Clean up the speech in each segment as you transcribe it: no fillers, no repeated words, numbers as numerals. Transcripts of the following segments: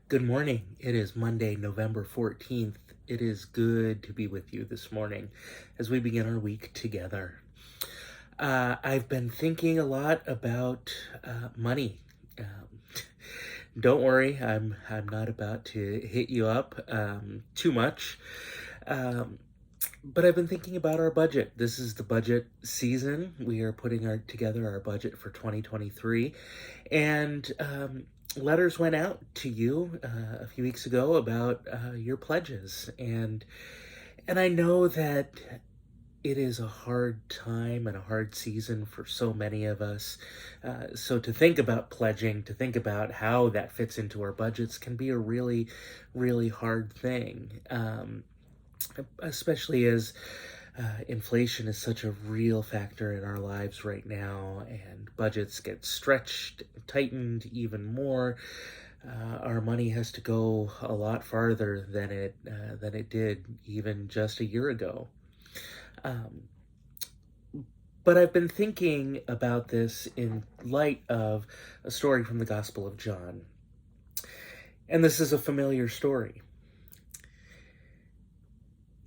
Good morning. It is Monday, November 14th. It is good to be with you this morning as we begin our week together. I've been thinking a lot about money. Um, don't worry, I'm not about to hit you up too much. Um, but I've been thinking about our budget. This is the budget season. We are putting together our budget for 2023, and letters went out to you a few weeks ago about your pledges, and I know that it is a hard time and a hard season for so many of us. So to think about pledging, to think about how that fits into our budgets, can be a really, really hard thing. Especially as inflation is such a real factor in our lives right now, and budgets get stretched, tightened even more. Our money has to go a lot farther than it did even just a year ago. Um, but I've been thinking about this in light of a story from the Gospel of John, and this is a familiar story.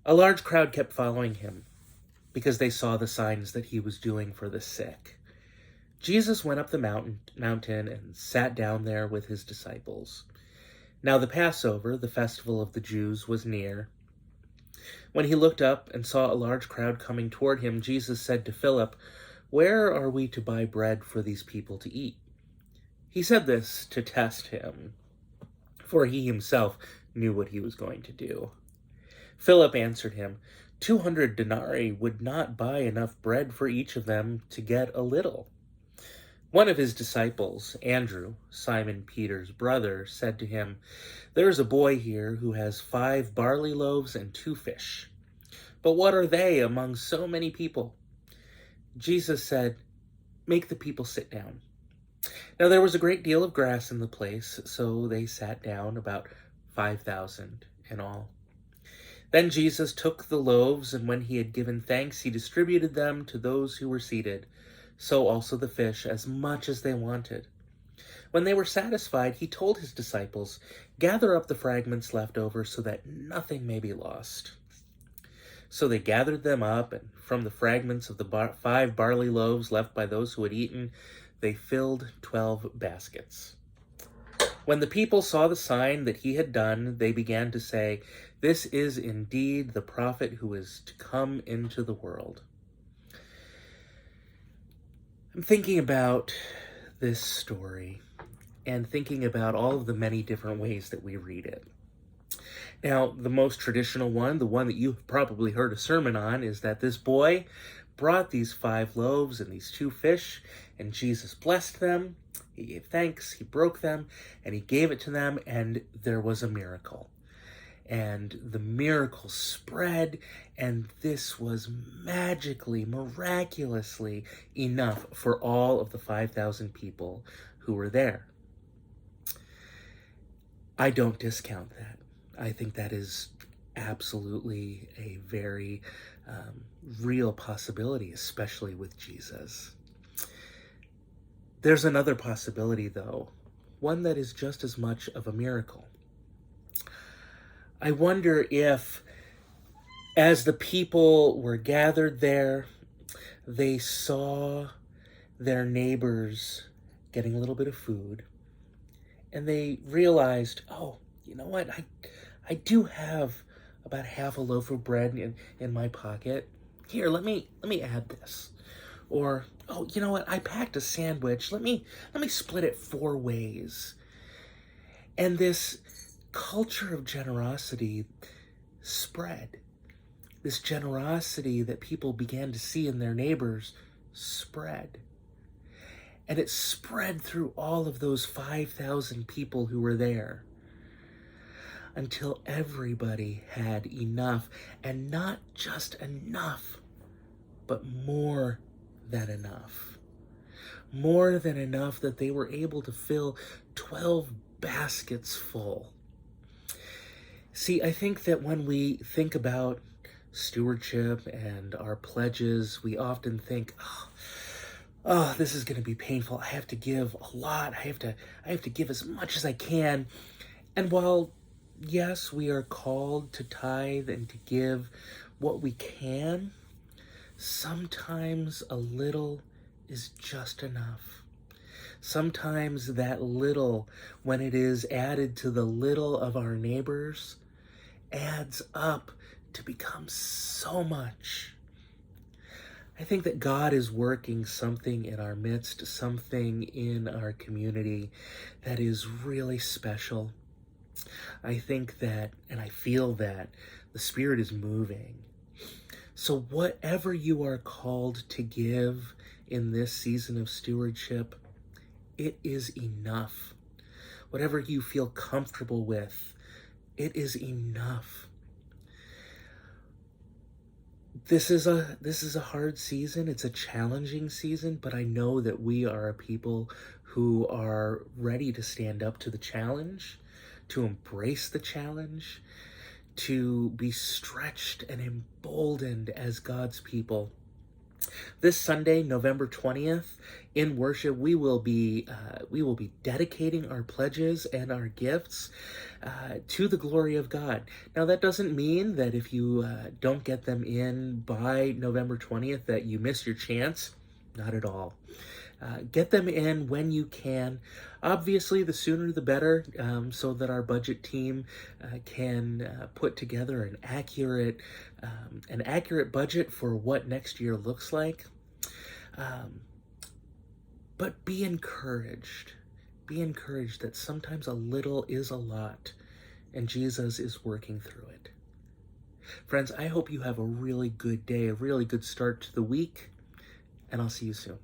A large crowd kept following him because they saw the signs that he was doing for the sick. Jesus went up the mountain and sat down there with his disciples. Now the Passover, the festival of the Jews, was near. When he looked up and saw a large crowd coming toward him, Jesus said to Philip, "Where are we to buy bread for these people to eat?" He said this to test him, for he himself knew what he was going to do. Philip answered him, 200 denarii would not buy enough bread for each of them to get a little. One of his disciples, Andrew, Simon Peter's brother, said to him, "There is a boy here who has 5 barley loaves and 2 fish. But what are they among so many people?" Jesus said, "Make the people sit down." Now there was a great deal of grass in the place, so they sat down, about 5,000 in all. Then Jesus took the loaves, and when he had given thanks, he distributed them to those who were seated, so also the fish, as much as they wanted. When they were satisfied, he told his disciples, "Gather up the fragments left over so that nothing may be lost." So they gathered them up, and from the fragments of the 5 barley loaves left by those who had eaten, they filled 12 baskets. When the people saw the sign that he had done, they began to say, "This is indeed the prophet who is to come into the world." I'm thinking about this story and thinking about all of the many different ways that we read it. Now, the most traditional one, the one that you've probably heard a sermon on, is that this boy brought these 5 loaves and these 2 fish, and Jesus blessed them. He gave thanks, he broke them, and he gave it to them, and there was a miracle. And the miracle spread, and this was magically, miraculously enough for all of the 5,000 people who were there. I don't discount that. I think that is absolutely a very real possibility, especially with Jesus. There's another possibility, though, one that is just as much of a miracle. I wonder if, as the people were gathered there, they saw their neighbors getting a little bit of food, and they realized, oh, you know what, I do have about half a loaf of bread in my pocket. Here, let me add this. Or, oh, you know what, I packed a sandwich. Let me split it 4 ways. And this culture of generosity spread. This generosity that people began to see in their neighbors spread. And it spread through all of those 5,000 people who were there, until everybody had enough, and not just enough, but more than enough. More than enough that they were able to fill 12 baskets full. See, I think that when we think about stewardship and our pledges, we often think, oh, this is going to be painful. I have to give a lot. I have to give as much as I can. And while, yes, we are called to tithe and to give what we can, sometimes a little is just enough. Sometimes that little, when it is added to the little of our neighbors, adds up to become so much. I think that God is working something in our midst, something in our community that is really special. I think that, and I feel that, the Spirit is moving. So whatever you are called to give in this season of stewardship, it is enough. Whatever you feel comfortable with, it is enough. This is a hard season. It's a challenging season, but I know that we are a people who are ready to stand up to the challenge, to embrace the challenge, to be stretched and emboldened as God's people. This Sunday, November 20th, in worship, we will be dedicating our pledges and our gifts to the glory of God. Now, that doesn't mean that if you don't get them in by November 20th that you miss your chance. Not at all. Get them in when you can. Obviously, the sooner the better, so that our budget team can put together an accurate budget for what next year looks like. But be encouraged. Be encouraged that sometimes a little is a lot, and Jesus is working through it. Friends, I hope you have a really good day, a really good start to the week, and I'll see you soon.